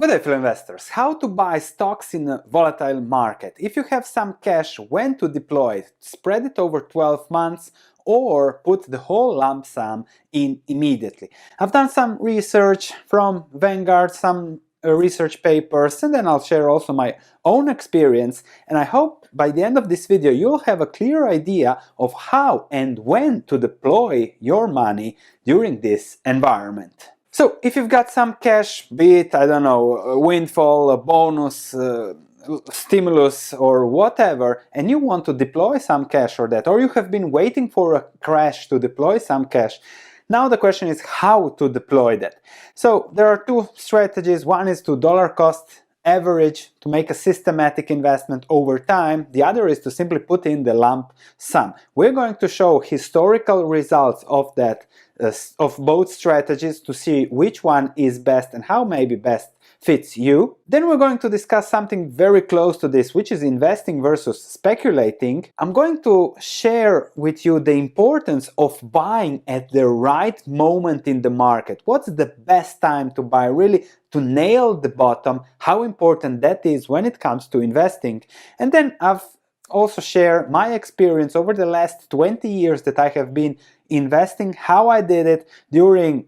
Good day, fellow investors. How to buy stocks in a volatile market. If you have some cash, when to deploy it? Spread it over 12 months or put the whole lump sum in immediately. I've done some research from Vanguard, some research papers, and then I'll share also my own experience, and I hope by the end of this video you'll have a clear idea of how and when to deploy your money during this environment. So, if you've got some cash, be it, I don't know, a windfall, a bonus, stimulus or whatever, and you want to deploy some cash or that, or you have been waiting for a crash to deploy some cash, now the question is how to deploy that. So, there are two strategies. One is to dollar cost average, to make a systematic investment over time. The other is to simply put in the lump sum. We're going to show historical results of that, of both strategies, to see which one is best and how maybe best fits you. Then we're going to discuss something very close to this, which is investing versus speculating. I'm going to share with you the importance of buying at the right moment in the market. What's the best time to buy, really to nail the bottom, how important that is when it comes to investing. And then I've also share my experience over the last 20 years that I have been investing, how I did it during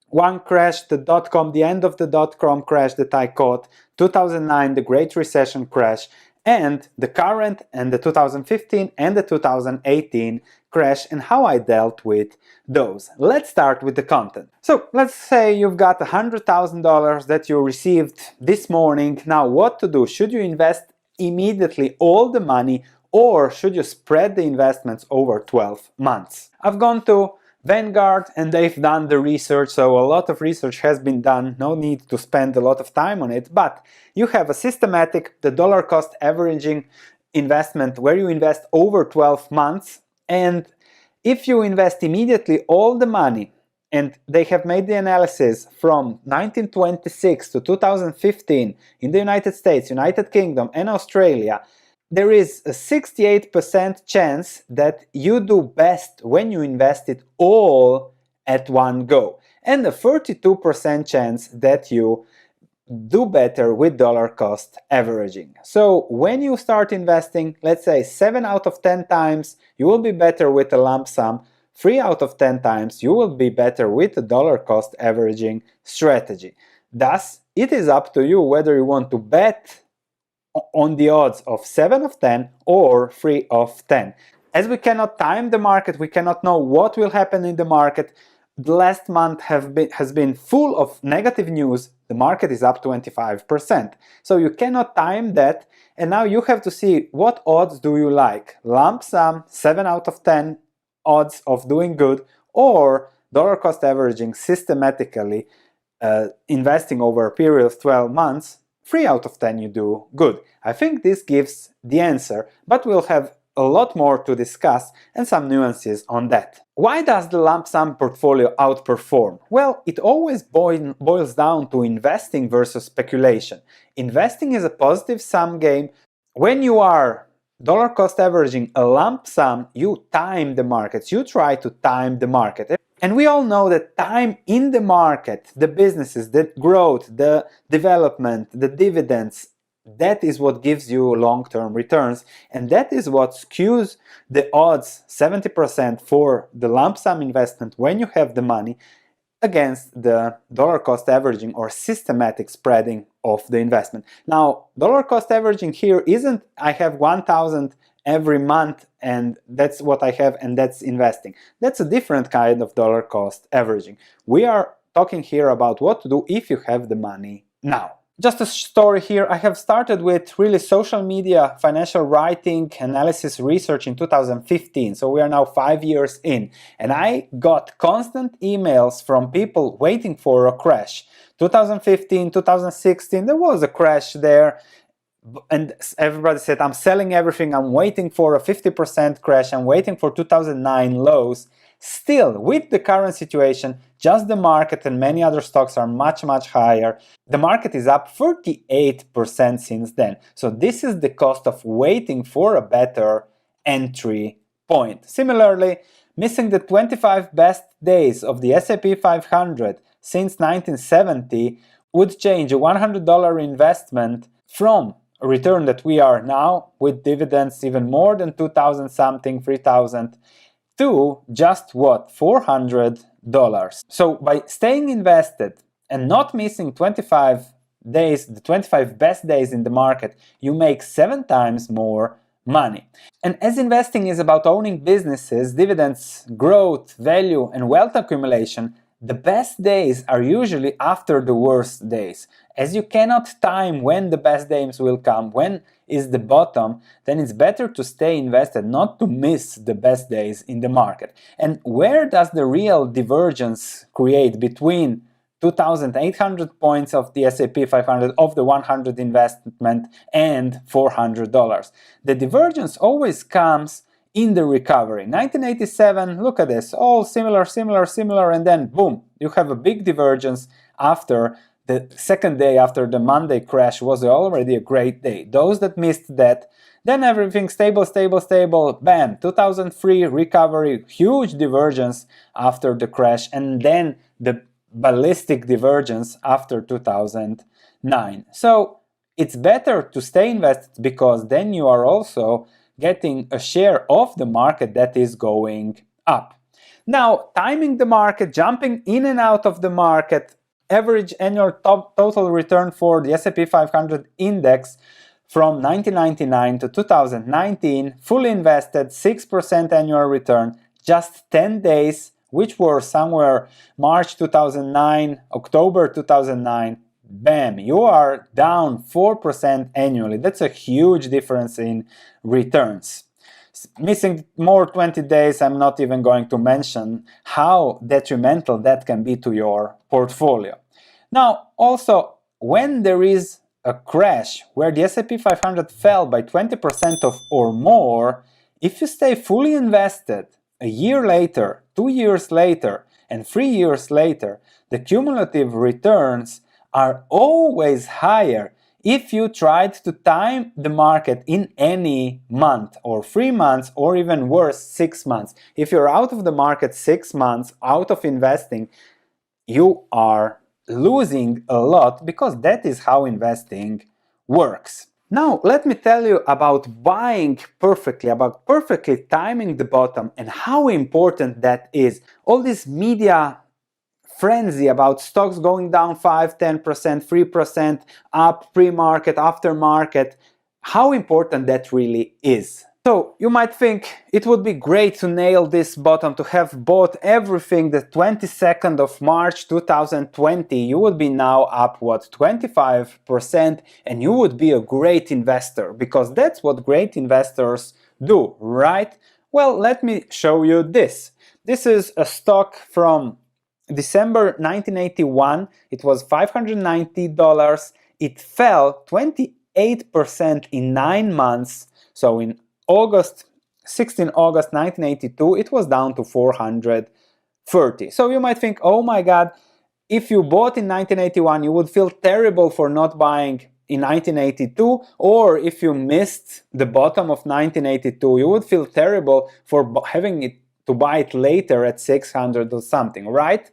one crash, the dot-com, the end of the dot-com crash that I caught, 2009, the Great Recession crash, and the current and the 2015 and the 2018 crash, and how I dealt with those. Let's start with the content. So let's say you've got $100,000 that you received this morning. Now what to do? Should you invest immediately all the money, or should you spread the investments over 12 months? I've gone to Vanguard and they've done the research, so a lot of research has been done, no need to spend a lot of time on it, but you have a systematic, the dollar cost averaging investment where you invest over 12 months, and if you invest immediately all the money, and they have made the analysis from 1926 to 2015 in the United States, United Kingdom and Australia, there is a 68% chance that you do best when you invest it all at one go, and a 32% chance that you do better with dollar cost averaging. So when you start investing, let's say 7 out of 10 times you will be better with a lump sum, 3 out of 10 times you will be better with the dollar cost averaging strategy. Thus, it is up to you whether you want to bet on the odds of 7 of 10 or 3 of 10. As we cannot time the market, we cannot know what will happen in the market. The last month has been full of negative news. The market is up 25%. So you cannot time that, and now you have to see what odds do you like. Lump sum, 7 out of 10 odds of doing good, or dollar cost averaging systematically, investing over a period of 12 months, 3 out of 10 you do good. I think this gives the answer, but we'll have a lot more to discuss and some nuances on that. Why does the lump sum portfolio outperform? Well, it always boils down to investing versus speculation. Investing is a positive sum game. When you are dollar cost averaging a lump sum, you time the markets, you try to time the market. And we all know that time in the market, the businesses, the growth, the development, the dividends, that is what gives you long-term returns, and that is what skews the odds 70% for the lump sum investment when you have the money against the dollar cost averaging or systematic spreading of the investment. Now, dollar cost averaging here isn't I have 1,000 every month and that's what I have and that's investing. That's a different kind of dollar cost averaging. We are talking here about what to do if you have the money now. Just a story here, I have started with really social media, financial writing, analysis, research in 2015, so we are now 5 years in, and I got constant emails from people waiting for a crash. 2015, 2016, there was a crash there, and everybody said, I'm selling everything, I'm waiting for a 50% crash, I'm waiting for 2009 lows. Still, with the current situation, just the market and many other stocks are much higher. The market is up 38% since then. So this is the cost of waiting for a better entry point. Similarly, missing the 25 best days of the S&P 500 since 1970 would change a $100 investment from a return that we are now, with dividends even more than 2,000 something, 3,000, to just what, $400. So by staying invested and not missing 25 days, the 25 best days in the market, you make 7 times more money. And as investing is about owning businesses, dividends, growth, value, and wealth accumulation, the best days are usually after the worst days. As you cannot time when the best days will come, when is the bottom, then it's better to stay invested, not to miss the best days in the market. And where does the real divergence create between 2,800 points of the S&P 500 of the 100 investment and $400? The divergence always comes in the recovery. 1987, look at this, all similar, and then boom, you have a big divergence after the second day after the Monday crash was already a great day. Those that missed that, then everything stable, bam, 2003 recovery, huge divergence after the crash, and then the ballistic divergence after 2009. So it's better to stay invested, because then you are also getting a share of the market that is going up. Now, timing the market, jumping in and out of the market, average annual total return for the S&P 500 index from 1999 to 2019, fully invested, 6% annual return, just 10 days, which were somewhere March 2009, October 2009, bam, you are down 4% annually. That's a huge difference in returns. Missing more 20 days, I'm not even going to mention how detrimental that can be to your portfolio. Now, also, when there is a crash where the S&P 500 fell by 20% or more, if you stay fully invested a year later, 2 years later, and 3 years later, the cumulative returns are always higher if you tried to time the market in any month, or 3 months, or even worse, 6 months. If you're out of the market 6 months, out of investing, you are losing a lot, because that is how investing works. Now, let me tell you about buying perfectly, about perfectly timing the bottom, and how important that is. All this media frenzy about stocks going down 5, 10%, 3%, up, pre-market, after-market, how important that really is. So you might think it would be great to nail this bottom, to have bought everything the 22nd of March 2020. You would be now up, what, 25%, and you would be a great investor, because that's what great investors do, right? Well, let me show you this. This is a stock from December 1981. It was $590. It fell 28% in 9 months. So in 16 August 1982, it was down to 430. So you might think, oh my God, if you bought in 1981, you would feel terrible for not buying in 1982, or if you missed the bottom of 1982, you would feel terrible for having it to buy it later at 600 or something, right?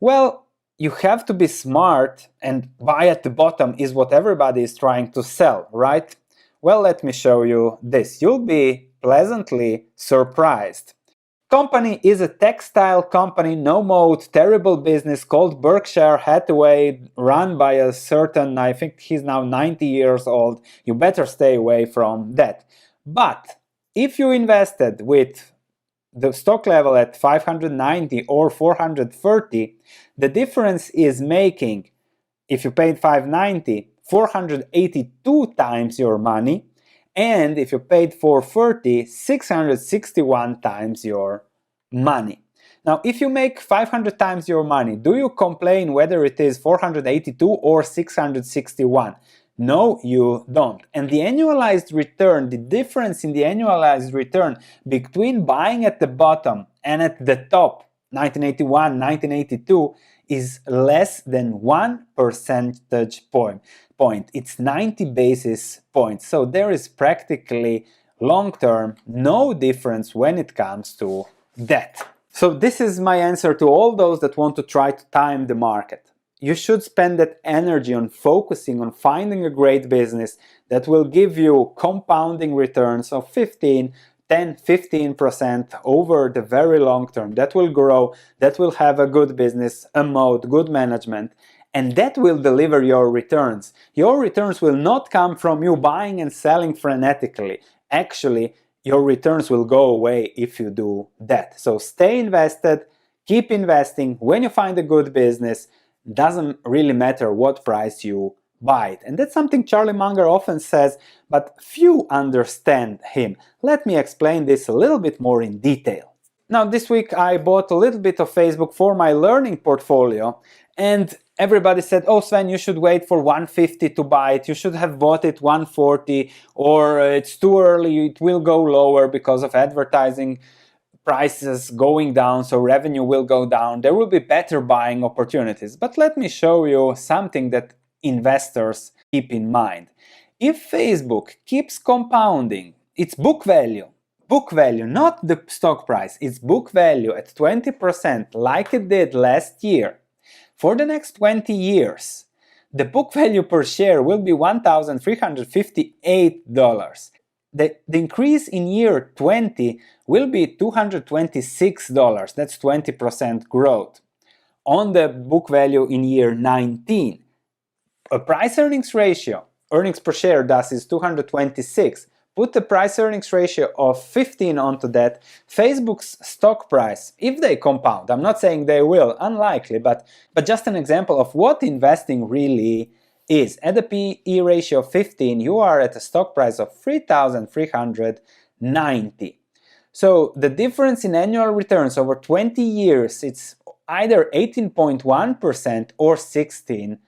Well, you have to be smart, and buy at the bottom is what everybody is trying to sell, right? Well, let me show you this. You'll be pleasantly surprised. Company is a textile company, no moat, terrible business called Berkshire Hathaway, run by a certain, I think he's now 90 years old. You better stay away from that. But if you invested with the stock level at 590 or 430, the difference is making, if you paid 590, 482 times your money, and if you paid 430, 661 times your money. Now, if you make 500 times your money, do you complain whether it is 482 or 661? No, you don't. And the annualized return, the difference in the annualized return between buying at the bottom and at the top, 1981, 1982, is less than 1 percentage point. It's 90 basis points. So there is practically long-term no difference when it comes to that. So this is my answer to all those that want to try to time the market. you should spend that energy on focusing on finding a great business that will give you compounding returns of 10-15% over the very long term, that will grow, that will have a good business, a moat, good management, and that will deliver your returns. Your returns will not come from you buying and selling frenetically. Actually, your returns will go away if you do that. So stay invested, keep investing. When you find a good business, doesn't really matter what price you buy it. And that's something Charlie Munger often says, but few understand him. Let me explain this a little bit more in detail. Now, this week I bought a little bit of Facebook for my learning portfolio, and everybody said, oh Sven, you should wait for 150 to buy it, you should have bought it 140, or it's too early, it will go lower because of advertising prices going down, so revenue will go down, there will be better buying opportunities. But let me show you something that investors keep in mind. If Facebook keeps compounding its book value, not the stock price, its book value at 20% like it did last year, for the next 20 years, the book value per share will be $1,358. The increase in year 20 will be $226, that's 20% growth. On the book value in year 19, a price-earnings ratio, earnings per share thus is 226. Put the price-earnings ratio of 15 onto that, Facebook's stock price, if they compound, I'm not saying they will, unlikely, but just an example of what investing really is. At a P/E ratio of 15, you are at a stock price of 3,390. So the difference in annual returns over 20 years, it's either 18.1% or 16%.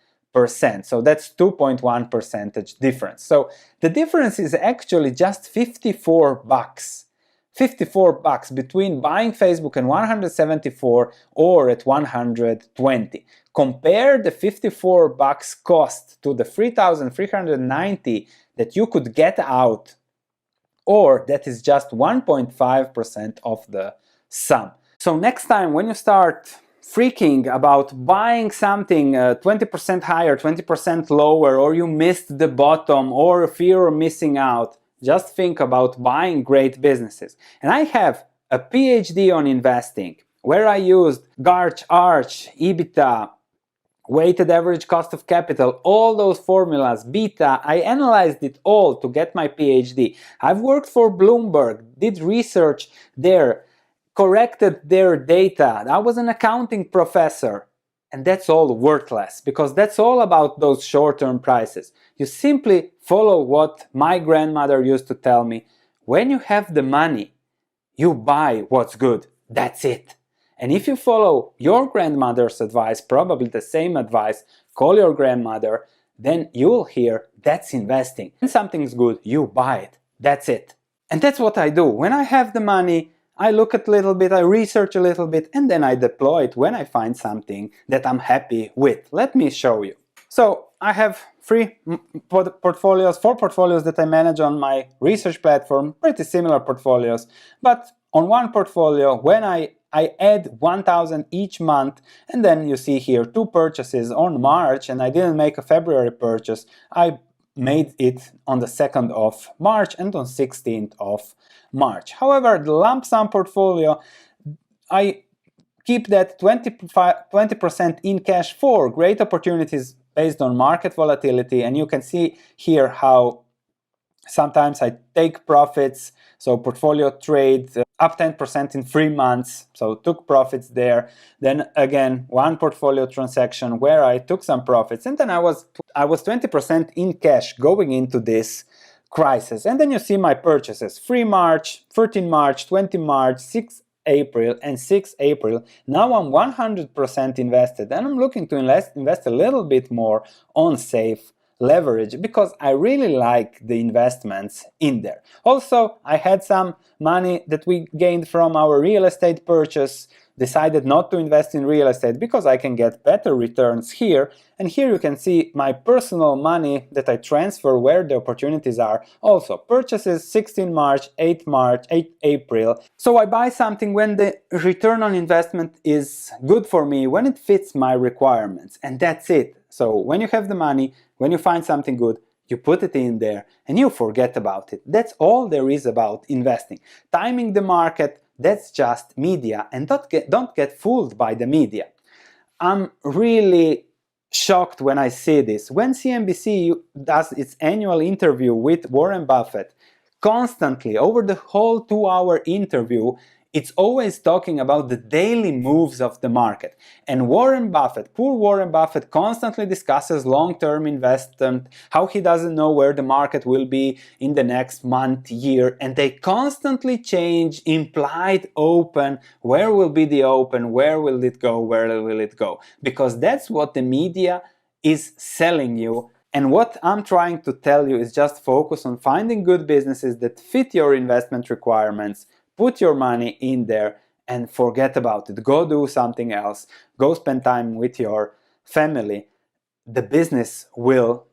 So that's 2.1 percentage difference. So the difference is actually just $54. $54 between buying Facebook at 174 or at 120. Compare the $54 cost to the 3,390 that you could get out, or that is just 1.5% of the sum. So next time when you start freaking about buying something 20% higher, 20% lower, or you missed the bottom, or fear of missing out, just think about buying great businesses. And I have a PhD on investing, where I used GARCH, ARCH, EBITDA, weighted average cost of capital, all those formulas, beta, I analyzed it all to get my PhD. I've worked for Bloomberg, did research there, corrected their data. I was an accounting professor, and that's all worthless, because that's all about those short-term prices. You simply follow what my grandmother used to tell me: when you have the money, you buy what's good, that's it. And if you follow your grandmother's advice, probably the same advice, call your grandmother, then you'll hear that's investing. When something's good, you buy it, that's it. And that's what I do. When I have the money, I look at a little bit, I research a little bit, and then I deploy it when I find something that I'm happy with. Let me show you. So I have four portfolios that I manage on my research platform, pretty similar portfolios. But on one portfolio, when I add 1,000 each month, and then you see here 2 purchases on March, and I didn't make a February purchase. I made it on the 2nd of March and on 16th of March. However, the lump sum portfolio, I keep that 20% in cash for great opportunities based on market volatility, and you can see here how sometimes I take profits, so portfolio trade up 10% in 3 months, so took profits there. Then again, one portfolio transaction where I took some profits, and then I was 20% in cash going into this crisis. And then you see my purchases: 3 March, 13 March, 20 March, 6 April, and 6 April. Now I'm 100% invested, and I'm looking to invest a little bit more on safe leverage, because I really like the investments in there. Also, I had some money that we gained from our real estate purchase decided not to invest in real estate because I can get better returns here. And here you can see my personal money that I transfer where the opportunities are. Also, purchases 16 March, 8 March, 8 April. So I buy something when the return on investment is good for me, when it fits my requirements, and that's it. So when you have the money, when you find something good, you put it in there and you forget about it. That's all there is about investing. Timing the market, that's just media, and don't get fooled by the media. I'm really shocked when I see this. When CNBC does its annual interview with Warren Buffett, constantly over the whole 2-hour interview, it's always talking about the daily moves of the market. And Warren Buffett, poor Warren Buffett, constantly discusses long-term investment, how he doesn't know where the market will be in the next month, year, and they constantly change implied open, where will be the open, where will it go, where will it go? Because that's what the media is selling you. And what I'm trying to tell you is just focus on finding good businesses that fit your investment requirements. Put your money in there and forget about it. Go do something else. Go spend time with your family. The business will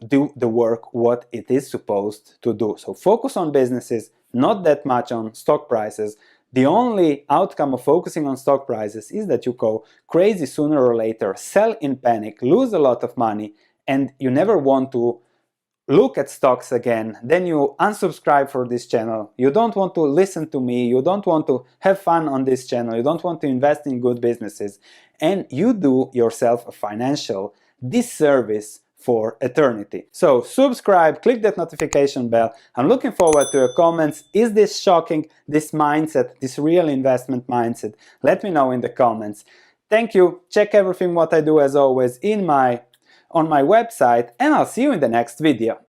do the work what it is supposed to do. So focus on businesses, not that much on stock prices. The only outcome of focusing on stock prices is that you go crazy sooner or later, sell in panic, lose a lot of money, and you never want to look at stocks again. Then you unsubscribe for this channel. You don't want to listen to me. You don't want to have fun on this channel. You don't want to invest in good businesses. And you do yourself a financial disservice for eternity. So subscribe, click that notification bell. I'm looking forward to your comments. Is this shocking, this mindset, this real investment mindset? Let me know in the comments. Thank you. Check everything what I do as always on my website, and I'll see you in the next video.